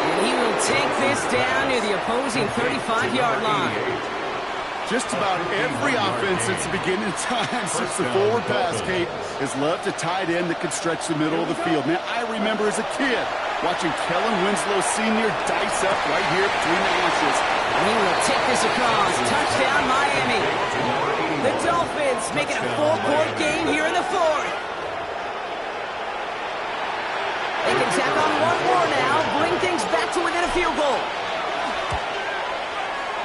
And he will take this down near the opposing 35-yard line. Just about every offense since the beginning of time, since the forward pass, Kate, has loved a tight end that could stretch the middle of the field. Man, I remember as a kid watching Kellen Winslow Sr. dice up right here between the hashes. And he will take this across. Touchdown, Miami. The Dolphins making a full-court game here in the fourth. They can tack on one more now, bring things back to within a field goal.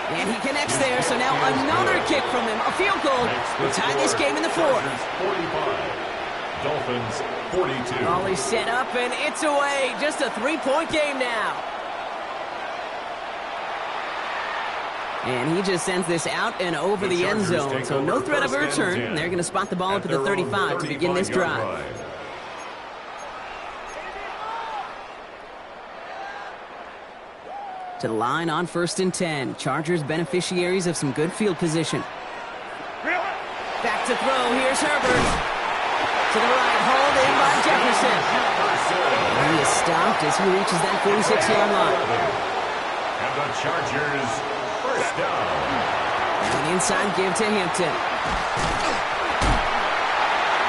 And he connects there, so now another kick from him. A field goal will tie this game in the fourth. 45. Dolphins 42. All is set up, and it's away. Just a three-point game now. And he just sends this out and over the end zone. So no threat of a return. And they're going to spot the ball up at the 35 to begin this drive. To the line on 1st and 10. Chargers beneficiaries of some good field position. Back to throw. Here's Herbert. To the right. Hauled in by Jefferson. And he is stopped as he reaches that 46-yard line. And the Chargers first down. And inside give to Hampton.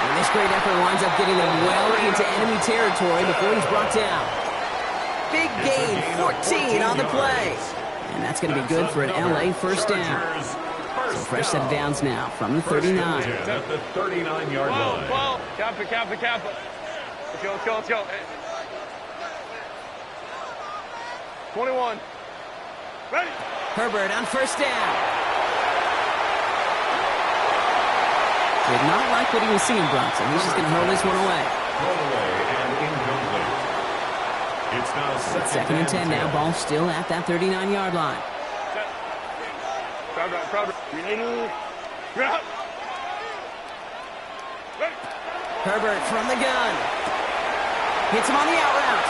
And this great effort winds up getting them well into enemy territory before he's brought down. Big gain, 14 on the play. And that's going to be good for an LA first down. So fresh set of downs now from the 39. At the 39-yard line. Cap it. Let's go. 21. Ready. Herbert on first down. Did not like what he was seeing, Bronson. He's just going to hurl this one away. Thrown away and incomplete. It's now second and 10 now. Ball still at that 39-yard line. Crowd right. You're out. Ready. Herbert from the gun. Hits him on the out route.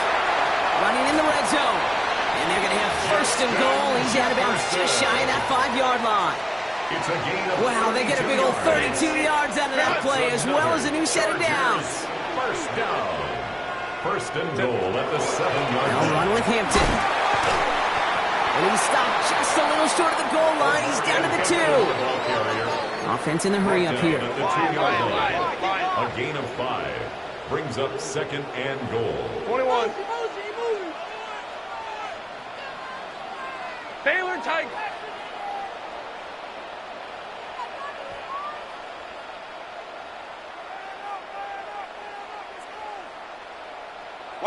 Running in the red zone. And they're going to have first and goal. He's out of bounds just shy of that 5-yard line. It's a gain of wow, they get a big old 32 yards out of that play as well as a new set of downs. First down. First and goal at the 7-yard line. They'll run with Hampton. And he's stopped just a little short of the goal line. He's down to the 2. Offense in the hurry up here. At the 2-yard line. A gain of 5. Brings up second and goal. 21. Taylor Tiger.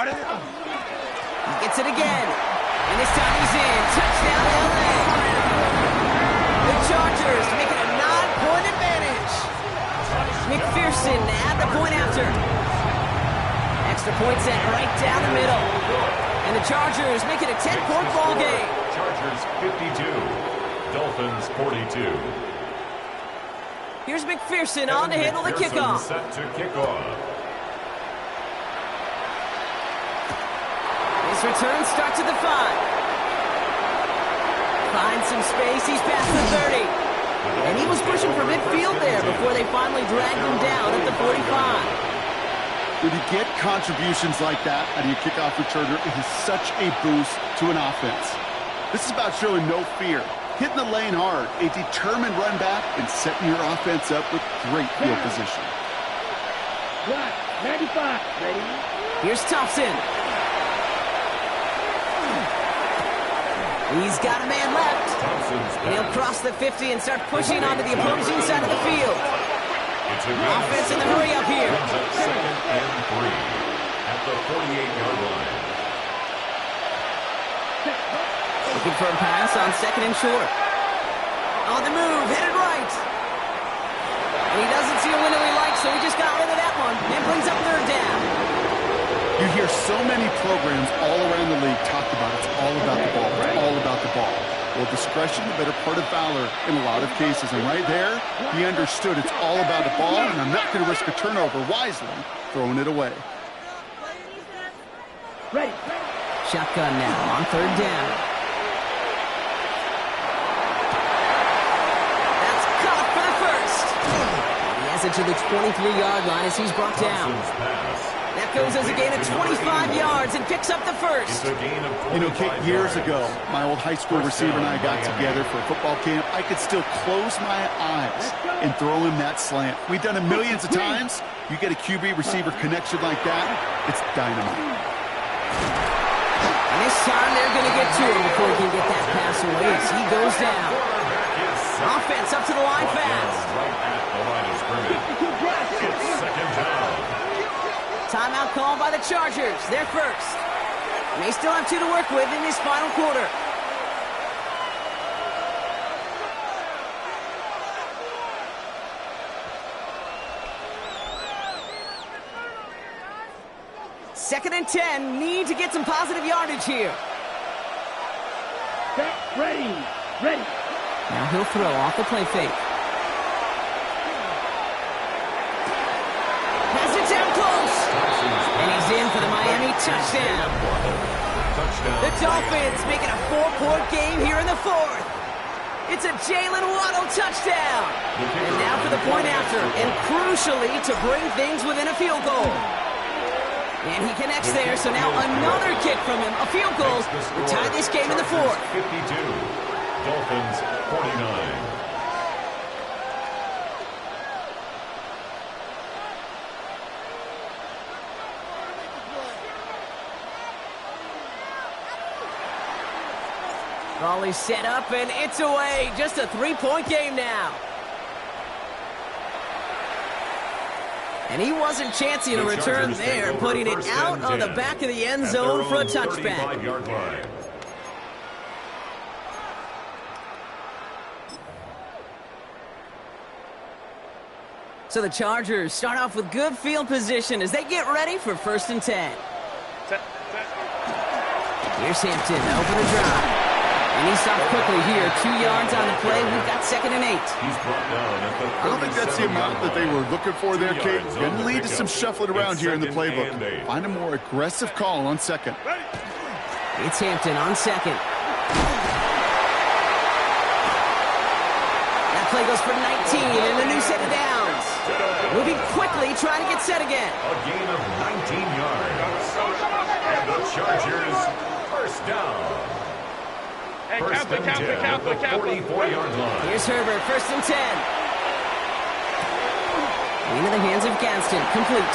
He gets it again. And this time he's in. Touchdown, LA. The Chargers make it a 9-point advantage. McPherson at the point after. Extra point set right down the middle. And the Chargers make it a 10-point ball game. Chargers 52. Dolphins 42. Here's McPherson on to handle the kickoff. Set to kick off. His return starts at the 5. Finds some space. He's past the 30. And he was pushing for midfield there before they finally dragged him down at the 45. When you get contributions like that out of your kickoff returner, it is such a boost to an offense. This is about showing no fear, hitting the lane hard, a determined run back, and setting your offense up with great field position. Block, 95, ready? Here's Thompson. He's got a man left. And he'll cross the 50 and start pushing onto the opposing side of the field. Offense in the hurry up here. Second and 3 at the 48-yard line. Looking for a pass on second and short. On the move, headed right. And he doesn't see a window he likes, so he just got rid of that one. And brings up third down. You hear so many programs all around the league talk about it's all about the ball. It's all about the ball. Well, discretion, the better part of valor in a lot of cases. And right there, he understood it's all about the ball, and I'm not going to risk a turnover wisely, throwing it away. Ready. Shotgun now on third down. That's caught for the first. He has it to the 23-yard line as he's brought down. Pass That goes as a gain of 25 yards and picks up the first. You know, Kate, years ago, my old high school receiver and I got together for a football camp. I could still close my eyes and throw him that slant. We've done it millions of times. You get a QB-receiver connection like that, it's dynamite. And this time they're going to get to him before he can get that pass away as he goes down. Offense up to the line fast. Right at the line of scrimmage. It's second down. Timeout called by the Chargers. They're first. May still have 2 to work with in his final quarter. Second and 10. Need to get some positive yardage here. Set, ready. Ready. Now he'll throw off the play fake. Pass it down close. And he's in for the Miami touchdown. The Dolphins making a 4-point game here in the fourth. It's a Jalen Waddle touchdown. And now for the point after, and crucially to bring things within a field goal. And he connects there, so now another kick from him. A field goal to tie this game in the fourth. 52, Dolphins 49. Ball is set up, and it's away. Just a 3-point game now. And he wasn't chancing a return there, putting it out on the back of the end zone for a touchback. So the Chargers start off with good field position as they get ready for 1st and 10. Here's Hampton, open the drive. And he stopped quickly here. 2 yards on the play. We've got 2nd and 8. He's brought down at the I don't think that's the amount that they were looking for there, Kate. Going to lead to some shuffling around here in the playbook. Find a more aggressive call on 2nd. It's Hampton on 2nd. That play goes for 19 and a new set of downs. Moving quickly, trying to get set again. A gain of 19 yards. And the Chargers first down. First and 10 at the 44-yard line. Here's Herbert, 1st and 10. Into the hands of Gadsden, complete.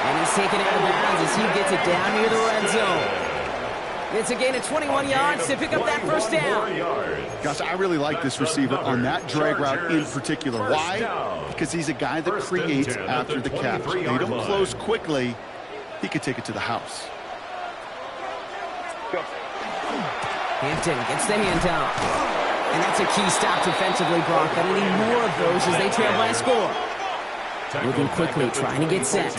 And he's taken out of bounds as he gets it down near the red zone. It's a gain of 21 yards to pick up that first down. Gosh, I really like this receiver on that drag route in particular. Why? Because he's a guy that creates after the catch. They don't close quickly. He could take it to the house. Hampton gets the handoff. And that's a key stop defensively, Brock. Gonna need more of those as they trail by a score. Moving quickly, trying to get set.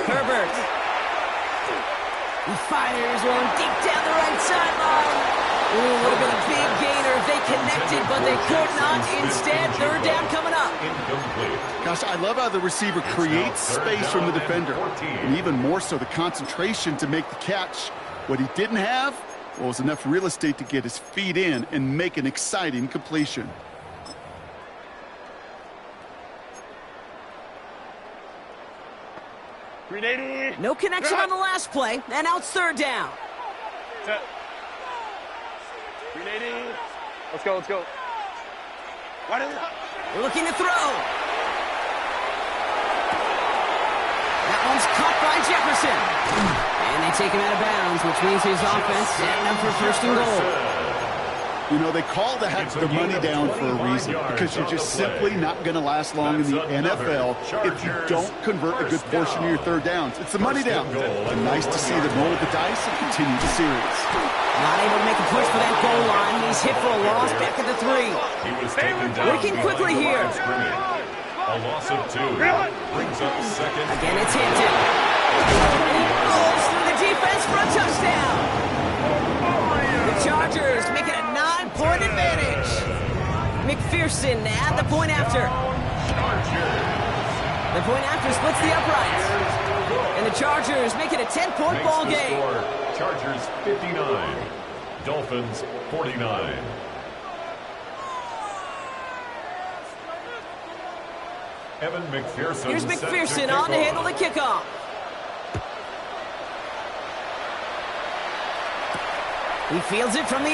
Herbert. He fires one deep down the right sideline. Ooh, would have been a big gainer if they connected, but they could not. Instead, 3rd down coming up. Gosh, I love how the receiver creates space from the defender. And even more so, the concentration to make the catch. What he didn't have was enough real estate to get his feet in and make an exciting completion. No connection on the last play, and now it's 3rd down. Let's go, let's go. Looking to throw. That one's caught by Jefferson. And they take him out of bounds, which means his offense setting up for 1st and goal. You know, they call the money down for a reason, because you're just simply not going to last long in the NFL if you don't convert a good portion of your 3rd downs. It's the money down. And nice to see them roll the dice and continue the series. Not able to make a push for that goal line. He's hit for a loss back at the 3. He was taken down. Working quickly here. A loss of 2. Brings up 2nd. Again, it's Hampton. And he rolls through the defense for a touchdown. The Chargers making a 9-point advantage. McPherson at the point after. The point after splits the uprights. And the Chargers make it a 10-point ball game. Chargers 59. Dolphins 49. Here's McPherson on to handle the kickoff. He fields it from the 8.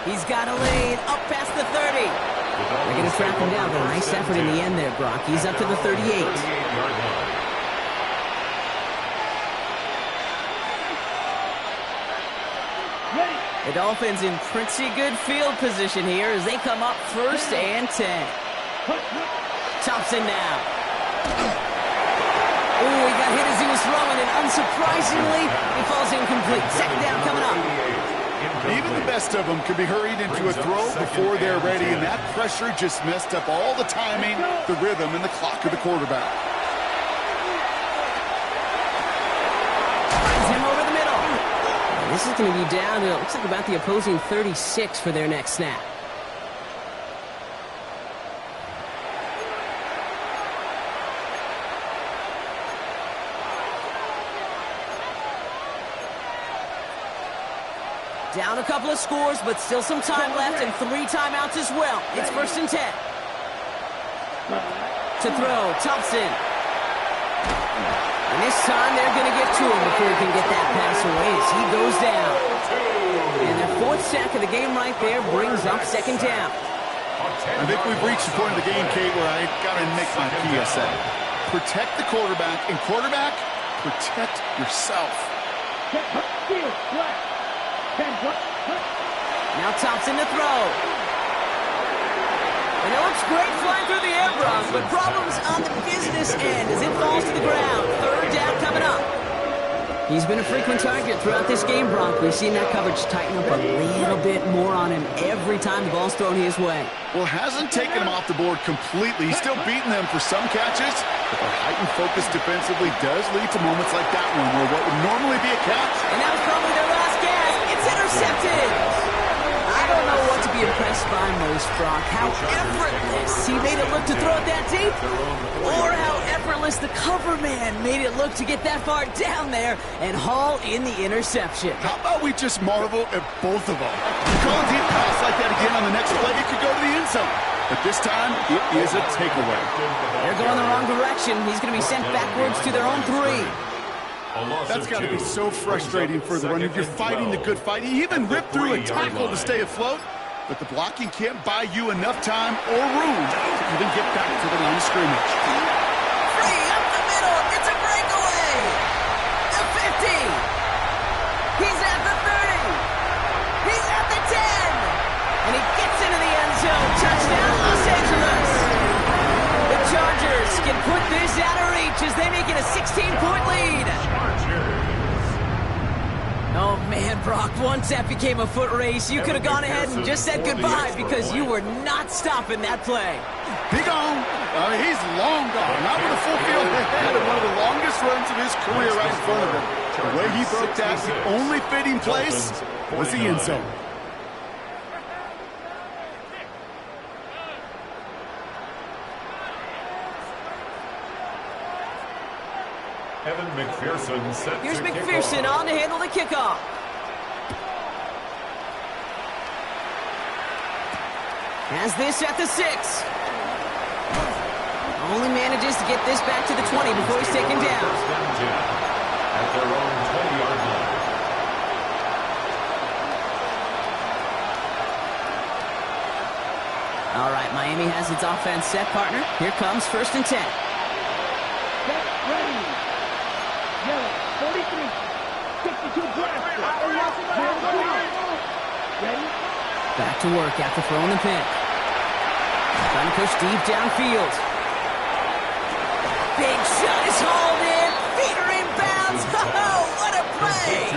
He's got a lead up past the 30. They're going to track him down, but a nice effort in the end there, Brock. He's up to the 38. The Dolphins in pretty good field position here as they come up 1st and 10. Thompson now. Ooh, he got hit as he was throwing, and unsurprisingly, he falls incomplete. 2nd down coming up. Even the best of them could be hurried into a throw before they're ready, and that pressure just messed up all the timing, the rhythm, and the clock of the quarterback. Finds him over the middle. And this is going to be down to, it looks like about the opposing 36 for their next snap. Down a couple of scores, but still some time left and 3 timeouts as well. It's 1st and 10. To throw, Thompson. And this time they're going to get to him before he can get that pass away as he goes down. And their 4th sack of the game right there brings up 2nd down. I think we've reached the point of the game, Kate, where I got to make my PSA. Protect the quarterback, and quarterback, protect yourself. Now Thompson to throw. And it looks great flying through the air, Brock, but problems on the business end as it falls to the ground. 3rd down coming up. He's been a frequent target throughout this game, Brock. We've seen that coverage tighten up a little bit more on him every time the ball's thrown his way. Well, hasn't taken him off the board completely. He's still beating them for some catches, but their heightened focus defensively does lead to moments like that one where what would normally be a catch. And that was probably their last gasp. It's intercepted. I don't know what to be impressed by most, Brock. How effortless he made it look to throw it that deep, or how effortless the cover man made it look to get that far down there and haul in the interception. How about we just marvel at both of them? You call a deep pass like that again on the next play, it could go to the end zone. But this time, it is a takeaway. They're going the wrong direction. He's going to be sent backwards to their own 3. That's got to be so frustrating for the runner. You're fighting the good fight. He even ripped through a tackle to stay afloat, but the blocking can't buy you enough time or room to even get back to the line of scrimmage. Free up the middle. It's a breakaway. The 50. He's at the 30. He's at the 10. And he gets into the end zone. Touchdown, Los Angeles. The Chargers can put this out of reach as they make it a 16-point lead. Oh, man, Brock, once that became a foot race, you could have gone ahead and just said goodbye because you were not stopping that play. He gone. He's long gone. Not with a full field ahead of one of the longest runs of his career right in front of him. The way he broke that, the only fitting place was the end zone. Here's McPherson on to handle the kickoff. Has this at the 6. Only manages to get this back to the 20 before he's taken down. At their own 20-yard line. All right, Miami has its offense set, partner. Here comes 1st and 10. Get ready. Yellow, 43. 62 blaster. Ready? Back to work after throwing the pick. Trying to push deep downfield. Big shot is hauled in. Feet are inbounds. Oh, what a play.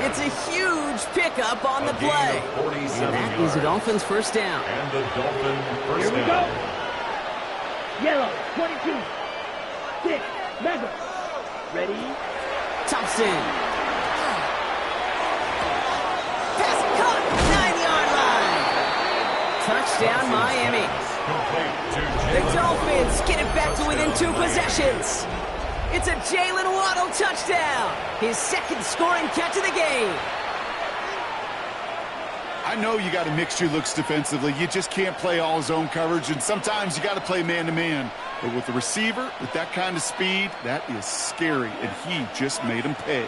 It's a huge pickup on the play. And that is the Dolphins' 1st down. And the Dolphins' Here 1st we down. go. Yellow, 22. 6. Mega. Ready? Thompson. Pass caught. 9-yard line. Touchdown, Miami. The Dolphins get it back to within 2 possessions. It's a Jalen Waddle touchdown. His 2nd scoring catch of the game. I I know you got to mix your looks defensively. You just can't play all zone coverage, and sometimes you got to play man-to-man. But with the receiver, with that kind of speed, that is scary, and he just made him pay.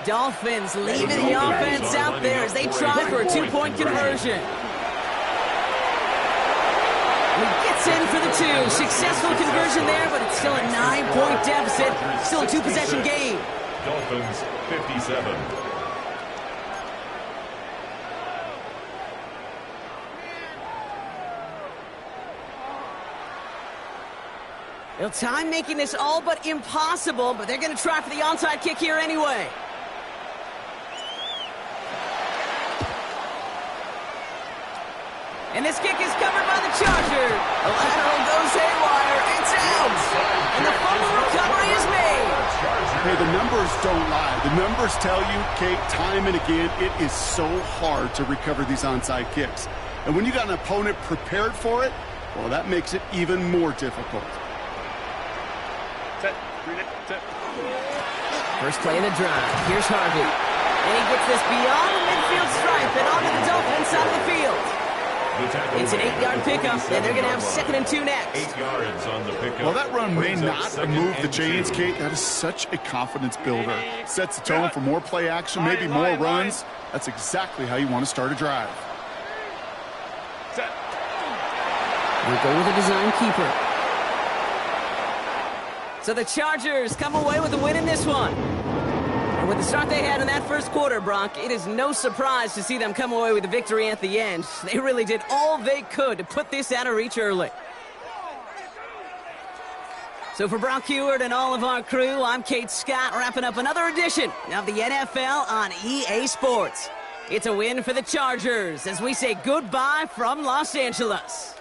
Dolphins leaving the offense out there as they try for a two-point conversion. He gets in for the two. Successful conversion there, but it's still a 9-point deficit. Still a two-possession game. Dolphins 57. Well, time making this all but impossible, but they're going to try for the onside kick here anyway. And this kick is covered by the Charger. The lateral goes haywire. It's out. And the fumble recovery is made. Hey, the numbers don't lie. The numbers tell you, Kate, time and again, it is so hard to recover these onside kicks. And when you got an opponent prepared for it, well, that makes it even more difficult. First play of the drive. Here's Harvey. And he gets this beyond the midfield stripe and onto the Dolphins side of the field. It's an 8-yard pickup, and they're going to have 2nd and 2 next. 8 yards on the pickup. Well, that run may not move the chains, Kate. That is such a confidence builder. Sets the tone for more play action, maybe more runs. That's exactly how you want to start a drive. We'll go with a design keeper. So the Chargers come away with a win in this one. And with the start they had in that first quarter, Brock, it is no surprise to see them come away with a victory at the end. They really did all they could to put this out of reach early. So for Brock Heward and all of our crew, I'm Kate Scott, wrapping up another edition of the NFL on EA Sports. It's a win for the Chargers as we say goodbye from Los Angeles.